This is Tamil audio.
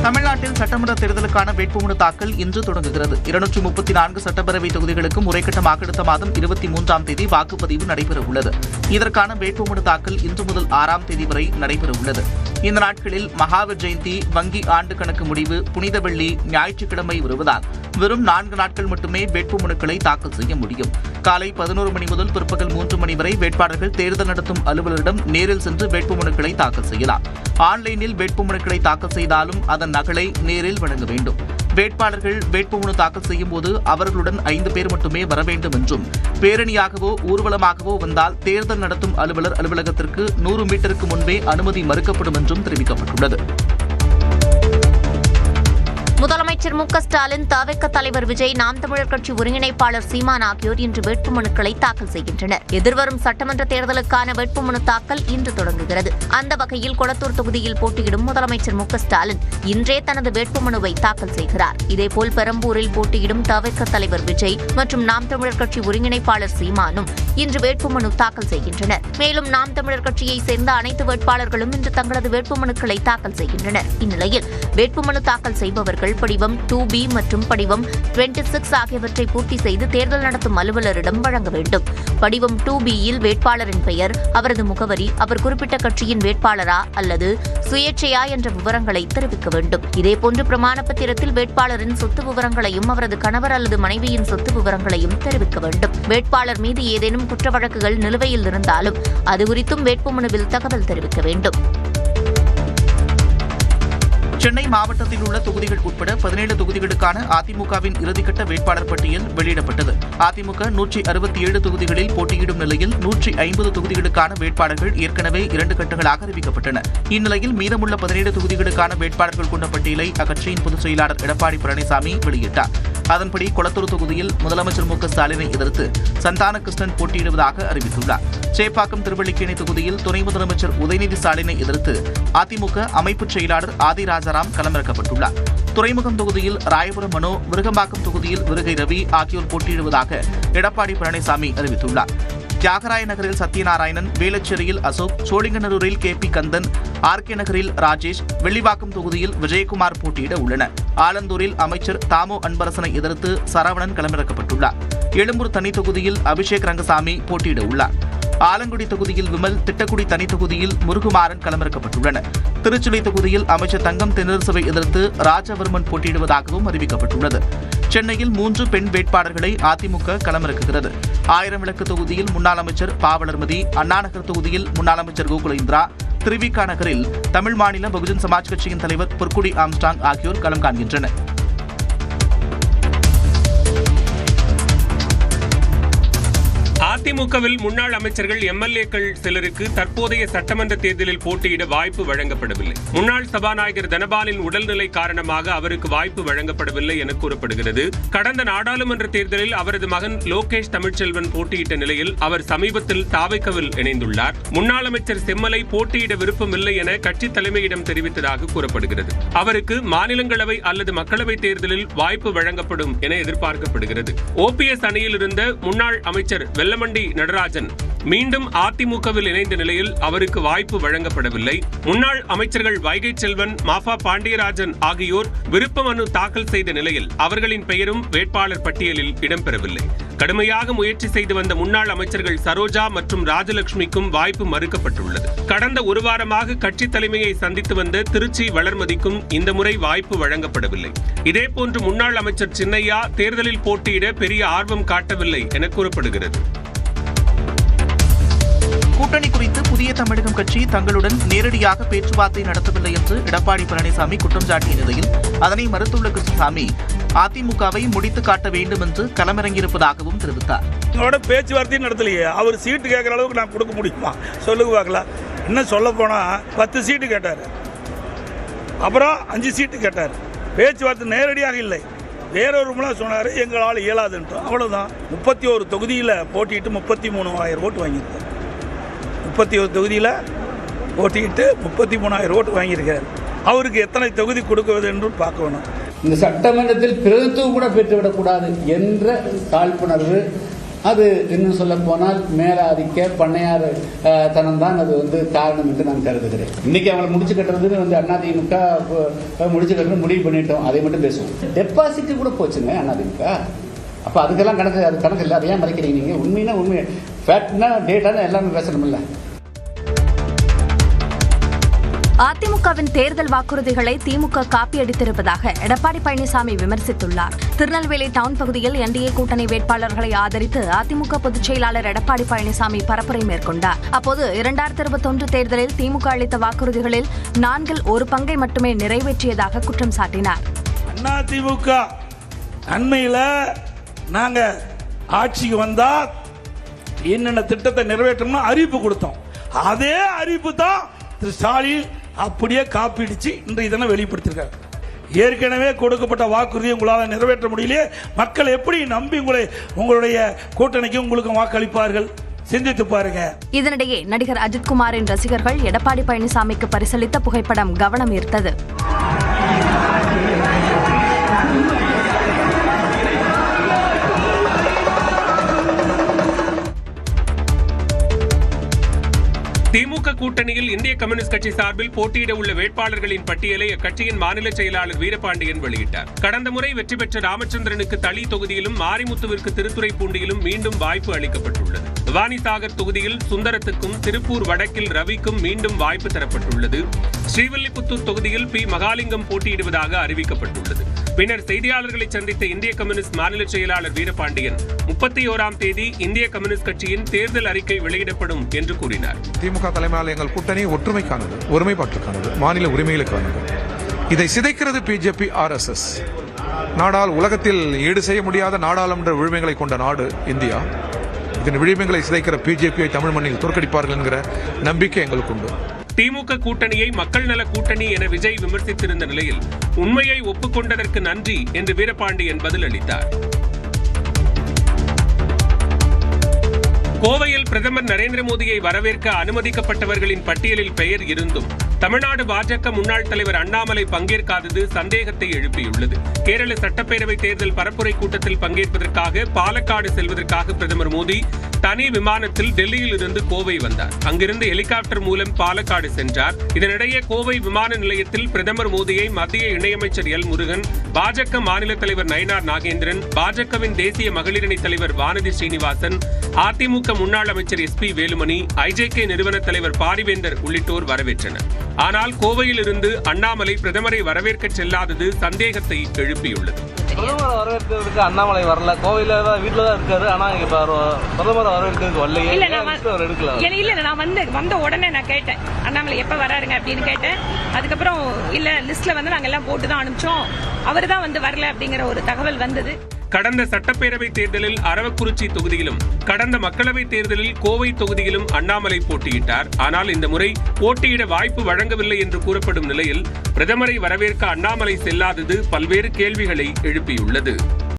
தமிழ்நாட்டில் சட்டமன்ற தேர்தலுக்கான வேட்புமனு தாக்கல் இன்று தொடங்குகிறது. 234 சட்டப்பேரவை தொகுதிகளுக்கு முறைக்கட்டமாக அடுத்த மாதம் 23ஆம் தேதி வாக்குப்பதிவு நடைபெறவுள்ளது. இதற்கான வேட்புமனு தாக்கல் இன்று முதல் 6ஆம் தேதி வரை நடைபெறவுள்ளது. இந்த நாட்களில் மகாவீர் ஜெயந்தி, வங்கி ஆண்டு கணக்கு முடிவு, புனித வெள்ளி, ஞாயிற்றுக்கிழமை வருவதால் வெறும் 4 நாட்கள் மட்டுமே வேட்புமனுக்களை தாக்கல் செய்ய முடியும். காலை 11 மணி முதல் பிற்பகல் 3 மணி வரை வேட்பாளர்கள் தேர்தல் நடத்தும் அலுவலரிடம் நேரில் சென்று வேட்புமனுக்களை தாக்கல் செய்யலாம். ஆன்லைனில் வேட்புமனுக்களை தாக்கல் செய்தாலும் அதன் நகலை நேரில் வழங்க வேண்டும். வேட்பாளர்கள் வேட்புமனு தாக்கல் செய்யும் போது அவர்களுடன் 5 பேர் மட்டுமே வர வேண்டும் என்றும், பேரணியாகவோ ஊர்வலமாகவோ வந்தால் தேர்தல் நடத்தும் அலுவலர் அலுவலகத்திற்கு 100 மீட்டருக்கு முன்பே அனுமதி மறுக்கப்படும் என்றும் தெரிவிக்கப்பட்டுள்ளது. முதலமைச்சர் மு க ஸ்டாலின், தவிக தலைவர் விஜய், நாம் தமிழர் கட்சி ஒருங்கிணைப்பாளர் சீமான் ஆகியோர் இன்று வேட்புமனுக்களை தாக்கல் செய்கின்றனர். எதிர்வரும் சட்டமன்ற தேர்தலுக்கான வேட்புமனு தாக்கல் இன்று தொடங்குகிறது. அந்த வகையில் கொளத்தூர் தொகுதியில் போட்டியிடும் முதலமைச்சர் மு க ஸ்டாலின் இன்றே தனது வேட்புமனுவை தாக்கல் செய்கிறார். இதேபோல் பெரம்பூரில் போட்டியிடும் தவிக தலைவர் விஜய் மற்றும் நாம் தமிழர் கட்சி ஒருங்கிணைப்பாளர் சீமானும் இன்று வேட்புமனு தாக்கல் செய்கின்றனர். மேலும் நாம் தமிழர் கட்சியைச் சேர்ந்த அனைத்து வேட்பாளர்களும் இன்று தங்களது வேட்புமனுக்களை தாக்கல் செய்கின்றனர். இந்நிலையில் வேட்புமனு தாக்கல் செய்பவர்கள் படிவம் 2B மற்றும் படிவம் 26 ஆகியவற்றை பூர்த்தி செய்து தேர்தல் நடத்தும் அலுவலரிடம் வழங்க வேண்டும். படிவம் 2Bயில் வேட்பாளரின் பெயர், அவரது முகவரி, அவர் குறிப்பிட்ட கட்சியின் வேட்பாளரா அல்லது சுயேட்சையா என்ற விவரங்களை தெரிவிக்க வேண்டும். இதேபோன்று பிரமாண பத்திரத்தில் வேட்பாளரின் சொத்து விவரங்களையும் அவரது கணவர் அல்லது மனைவியின் சொத்து விவரங்களையும் தெரிவிக்க வேண்டும். வேட்பாளர் மீது ஏதேனும் குற்ற வழக்குகள் நிலுவையில் இருந்தாலும் அது குறித்தும் வேட்புமனுவில் தகவல் தெரிவிக்க வேண்டும். சென்னை மாவட்டத்தில் உள்ள தொகுதிகள் உட்பட 17 தொகுதிகளுக்கான அதிமுகவின் இறுதிக்கட்ட வேட்பாளர் பட்டியல் வெளியிடப்பட்டது. அதிமுக 167 தொகுதிகளில் போட்டியிடும் நிலையில் 150 தொகுதிகளுக்கான வேட்பாளர்கள் ஏற்கனவே 2 கட்டங்களாக அறிவிக்கப்பட்டன. இந்நிலையில் மீதமுள்ள 17 தொகுதிகளுக்கான வேட்பாளர்கள் கொண்ட பட்டியலை அக்கட்சியின் பொதுச் செயலாளர் எடப்பாடி பழனிசாமி வெளியிட்டார். அதன்படி கொளத்தூர் தொகுதியில் முதலமைச்சர் மு க ஸ்டாலினை எதிர்த்து சந்தான கிருஷ்ணன் போட்டியிடுவதாக அறிவித்துள்ளார். சேப்பாக்கம் திருவல்லிக்கேணி தொகுதியில் துணை முதலமைச்சர் உதயநிதி ஸ்டாலினை எதிர்த்து அதிமுக அமைப்பு செயலாளர் ஆதி ராஜாராம் களமிறக்கப்பட்டுள்ளார். துறைமுகம் தொகுதியில் ராயபுரம் மனோ, விருகம்பாக்கம் தொகுதியில் விருகை ரவி ஆகியோர் போட்டியிடுவதாக எடப்பாடி பழனிசாமி அறிவித்துள்ளார். தியாகராய நகரில் சத்யநாராயணன், வேளச்சேரியில் அசோக், சோழிங்கநல்லூரில் KP கந்தன், RK நகரில் ராஜேஷ், வெள்ளிவாக்கம் தொகுதியில் விஜயகுமார் போட்டியிட உள்ளனர். ஆலந்தூரில் அமைச்சர் தாமோ அன்பரசனை எதிர்த்து சரவணன் களமிறக்கப்பட்டுள்ளார். எழும்பூர் தனி தொகுதியில் அபிஷேக் ரங்கசாமி போட்டியிட உள்ளார். ஆலங்குடி தொகுதியில் விமல், திட்டக்குடி தனி தொகுதியில் முருகுமாறன் களமிறக்கப்பட்டுள்ளனர். திருச்சுழி தொகுதியில் அமைச்சர் தங்கம் தென்னரசுவை எதிர்த்து ராஜவர்மன் போட்டியிடுவதாகவும் அறிவிக்கப்பட்டுள்ளது. சென்னையில் 3 பெண் வேட்பாளர்களை அதிமுக களமிறக்குகிறது. 1000 விளக்கு தொகுதியில் முன்னாள் அமைச்சர் பாவலர்மதி, அண்ணாநகர் தொகுதியில் முன்னாள் அமைச்சர் கோகுலேந்திரா, திருவிக நகரில் தமிழ் மாநில பகுஜன் சமாஜ் கட்சியின் தலைவர் பொற்குடி ஆம்ஸ்டாங் ஆகியோர் களம் காண்கின்றனர். அதிமுகவில் முன்னாள் அமைச்சர்கள், MLAக்கள் சிலருக்கு தற்போதைய சட்டமன்ற தேர்தலில் போட்டியிட வாய்ப்பு வழங்கப்படவில்லை. முன்னாள் சபாநாயகர் தனபாலின் உடல்நிலை காரணமாக அவருக்கு வாய்ப்பு வழங்கப்படவில்லை என கூறப்படுகிறது. கடந்த நாடாளுமன்ற தேர்தலில் அவரது மகன் லோகேஷ் தமிழ்ச்செல்வன் போட்டியிட்ட நிலையில் அவர் சமீபத்தில் தாவேக்காவில் இணைந்துள்ளார். முன்னாள் அமைச்சர் செம்மலை போட்டியிட விருப்பமில்லை என கட்சி தலைமையிடம் தெரிவித்ததாக கூறப்படுகிறது. அவருக்கு மாநிலங்களவை அல்லது மக்களவை தேர்தலில் வாய்ப்பு வழங்கப்படும் என எதிர்பார்க்கப்படுகிறது. OPS அணியில் இருந்த முன்னாள் அமைச்சர் வெல்லமண்டி நடராஜன் மீண்டும் அதிமுகவில் இணைந்த நிலையில் அவருக்கு வாய்ப்பு வழங்கப்படவில்லை. முன்னாள் அமைச்சர்கள் வைகை செல்வன், மாஃபா பாண்டியராஜன் ஆகியோர் விருப்ப மனு தாக்கல் செய்த நிலையில் அவர்களின் பெயரும் வேட்பாளர் பட்டியலில் இடம்பெறவில்லை. கடுமையாக முயற்சி செய்து வந்த முன்னாள் அமைச்சர்கள் சரோஜா மற்றும் ராஜலட்சுமிக்கும் வாய்ப்பு மறுக்கப்பட்டுள்ளது. கடந்த ஒரு வாரமாக கட்சி தலைமையை சந்தித்து வந்த திருச்சி வளர்மதிக்கும் இந்த முறை வாய்ப்பு வழங்கப்படவில்லை. இதேபோன்று முன்னாள் அமைச்சர் சின்னையா தேர்தலில் போட்டியிட பெரிய ஆர்வம் காட்டவில்லை என கூறப்படுகிறது. கூட்டணி குறித்து புதிய தமிழகம் கட்சி தங்களுடன் நேரடியாக பேச்சுவார்த்தை நடத்தவில்லை என்று எடப்பாடி பழனிசாமி குற்றம் சாட்டிய நிலையில் அதனை மறுத்துள்ள கிருஷ்ணசாமி அதிமுகவை முடித்து காட்ட வேண்டும் என்று களமிறங்கியிருப்பதாகவும் தெரிவித்தார். எங்களோட பேச்சுவார்த்தையை நடத்தலையே, அவர் சீட்டு கேட்குற அளவுக்கு நான் கொடுக்க முடியுமா சொல்லுங்க பார்க்கலாம். இன்னும் சொல்ல போனால் 10 சீட்டு கேட்டார், அப்புறம் 5 சீட்டு கேட்டார். பேச்சுவார்த்தை நேரடியாக இல்லை, வேறொரு மூலம் சொன்னார் எங்களால் இயலாதுன்ட்டு. அவ்வளோதான். 31 தொகுதியில் போட்டிட்டு 33,000 ஓட்டு வாங்கியிருக்கார். 31 தொகுதியில் போட்டிட்டு 33,000 ஓட்டு வாங்கியிருக்கார். அவருக்கு எத்தனை தொகுதி கொடுக்குவது என்று பார்க்க வேணும். இந்த சட்டமன்றத்தில் பிரதித்துவம் கூட பெற்றுவிடக்கூடாது என்ற காழ்ப்புணர்வு அது இன்னும் சொல்ல போனால் மேலாதிக்க பண்ணையார் தனம் தான் அது காரணம் என்று நான் கருதுகிறேன். இன்னைக்கு அவங்களை முடிச்சு கட்டுறதுன்னு அதிமுக முடிச்சு கட்டுறது முடிவு பண்ணிட்டோம், அதை மட்டும் பேசுவோம். டெபாசிட் கூட போச்சுங்க அதிமுக. அப்போ அதுக்கெல்லாம் கணக்கு இல்லை, அதை ஏன் மறைக்கிறீங்க நீங்கள்? உண்மைனா உண்மை, ஃபேக்ட்னா டேட்டான்னு எல்லாமே பேசணும்ல. அதிமுகவின் தேர்தல் வாக்குறுதிகளை திமுக காப்பியடித்திருப்பதாக எடப்பாடி பழனிசாமி விமர்சித்துள்ளார். திருநெல்வேலி டவுன் பகுதியில் என்டிஏ கூட்டணி வேட்பாளர்களை ஆதரித்து அதிமுக பொதுச் செயலாளர் எடப்பாடி பழனிசாமி பரப்புரை மேற்கொண்டார். அப்போது 2021 தேர்தலில் திமுக அளித்த வாக்குறுதிகளில் 1/4 மட்டுமே நிறைவேற்றியதாக குற்றம் சாட்டினார். அதிமுக அண்மையில் நாங்க ஆட்சிக்கு வந்தா என்னென்ன திட்டத்தை நிறைவேற்றணும்னு அறிவிப்பு கொடுத்தோம். அதே அறிவிப்பு தான் திரு ஸ்டாலின் அப்படியே காப்பிடிச்சு இன்றைய தினம் வெளிப்படுத்திருக்காங்க. ஏற்கனவே கொடுக்கப்பட்ட வாக்குறுதியை உங்களால் நிறைவேற்ற முடியலையே, மக்கள் எப்படி நம்பி உங்களுடைய கூட்டணிக்கு உங்களுக்கு வாக்களிப்பார்கள்? சிந்தித்து பாருங்க. இதனிடையே நடிகர் அஜித்குமாரின் ரசிகர்கள் எடப்பாடி பழனிசாமிக்கு பரிசளித்த புகைப்படம் கவனம் ஈர்த்தது. திமுக கூட்டணியில் இந்திய கம்யூனிஸ்ட் கட்சி சார்பில் போட்டியிட உள்ள வேட்பாளர்களின் பட்டியலை அக்கட்சியின் மாநில செயலாளர் வீரபாண்டியன் வெளியிட்டார். கடந்த முறை வெற்றி பெற்ற ராமச்சந்திரனுக்கு தளி தொகுதியிலும், மாரிமுத்துவிற்கு திருத்துறைப்பூண்டியிலும் மீண்டும் வாய்ப்பு அளிக்கப்பட்டுள்ளது. பவானிசாகர் தொகுதியில் சுந்தரத்துக்கும், திருப்பூர் வடக்கில் ரவிக்கும் மீண்டும் வாய்ப்பு தரப்பட்டுள்ளது. ஸ்ரீவில்லிபுத்தூர் தொகுதியில் பி மகாலிங்கம் போட்டியிடுவதாக அறிவிக்கப்பட்டுள்ளது. பின்னர் செய்தியாளர்களை சந்தித்த இந்திய கம்யூனிஸ்ட் மாநில செயலாளர் வீரபாண்டியன் 31ஆம் தேதி இந்திய கம்யூனிஸ்ட் கட்சியின் தேர்தல் அறிக்கை வெளியிடப்படும் என்று கூறினார். திமுக தலைமையில் எங்கள் கூட்டணி ஒற்றுமைக்கானது, ஒருமைப்பாட்டுக்கானது, மாநில உரிமைகளுக்கானது. இதை சிதைக்கிறது பிஜேபி, RSS. நாடால் உலகத்தில் ஈடு செய்ய முடியாத நாடாளுமன்ற உரிமைகளை கொண்ட நாடு இந்தியா. இதன் விழிமைகளை சிதைக்கிற பிஜேபியை தமிழ் மண்ணில் தோற்கடிப்பார்கள் என்கிற நம்பிக்கை எங்களுக்கு உண்டு. திமுக கூட்டணியை மக்கள் நல கூட்டணி என விஜய் விமர்சித்திருந்த நிலையில் உண்மையை ஒப்புக்கொண்டதற்கு நன்றி என்று வீரபாண்டியன் பதிலளித்தார். கோவையில் பிரதமர் நரேந்திர மோடியை வரவேற்க அனுமதிக்கப்பட்டவர்களின் பட்டியலில் பெயர் இருந்தும் தமிழ்நாடு பாஜக முன்னாள் தலைவர் அண்ணாமலை பங்கேற்காதது சந்தேகத்தை எழுப்பியுள்ளது. கேரள சட்டப்பேரவை தேர்தல் பரப்புரை கூட்டத்தில் பங்கேற்பதற்காக பாலக்காடு செல்வதற்காக பிரதமர் மோடி தனி விமானத்தில் டெல்லியில் இருந்து கோவை வந்தார். அங்கிருந்து ஹெலிகாப்டர் மூலம் பாலக்காடு சென்றார். இதனிடையே கோவை விமான நிலையத்தில் பிரதமர் மோடியை மத்திய இணையமைச்சர் எல் முருகன், பாஜக மாநில தலைவர் நயினார் நாகேந்திரன், பாஜகவின் தேசிய மகளிரணி தலைவர் வானதி ஸ்ரீனிவாசன், அதிமுக முன்னாள் அமைச்சர் SP வேலுமணி, IJK நிறுவன தலைவர் பாரிவேந்தர் உள்ளிட்டோர் வரவேற்றனர். ஆனால் கோவையில் இருந்து அண்ணாமலை பிரதமரை வரவேற்க செல்லாதது சந்தேகத்தை எழுப்பியுள்ளது. பிரதமரை வரவேற்கிறதுக்கு அண்ணாமலை வரல, கோவையில வீட்டுல தான் இருக்காரு. ஆனா பிரதமரை வரவேற்கிறதுக்கு வரலையே, இல்ல நான் வந்த உடனே நான் கேட்டேன் அண்ணாமலை எப்ப வராருங்க அப்படின்னு கேட்டேன். அதுக்கப்புறம் இல்ல லிஸ்ட்ல நாங்க எல்லாம் போட்டு தான் அனுப்பிச்சோம், அவரு தான் வரல அப்படிங்கிற ஒரு தகவல் வந்தது. கடந்த சட்டப்பேரவை தேர்தலில் அரவக்குறிச்சி தொகுதியிலும், கடந்த மக்களவைத் தேர்தலில் கோவை தொகுதியிலும் அண்ணாமலை போட்டியிட்டார். ஆனால் இந்த முறை போட்டியிட வாய்ப்பு வழங்கவில்லை என்று கூறப்படும் நிலையில் பிரதமரை வரவேற்க அண்ணாமலை செல்லாதது பல்வேறு கேள்விகளை எழுப்பியுள்ளது.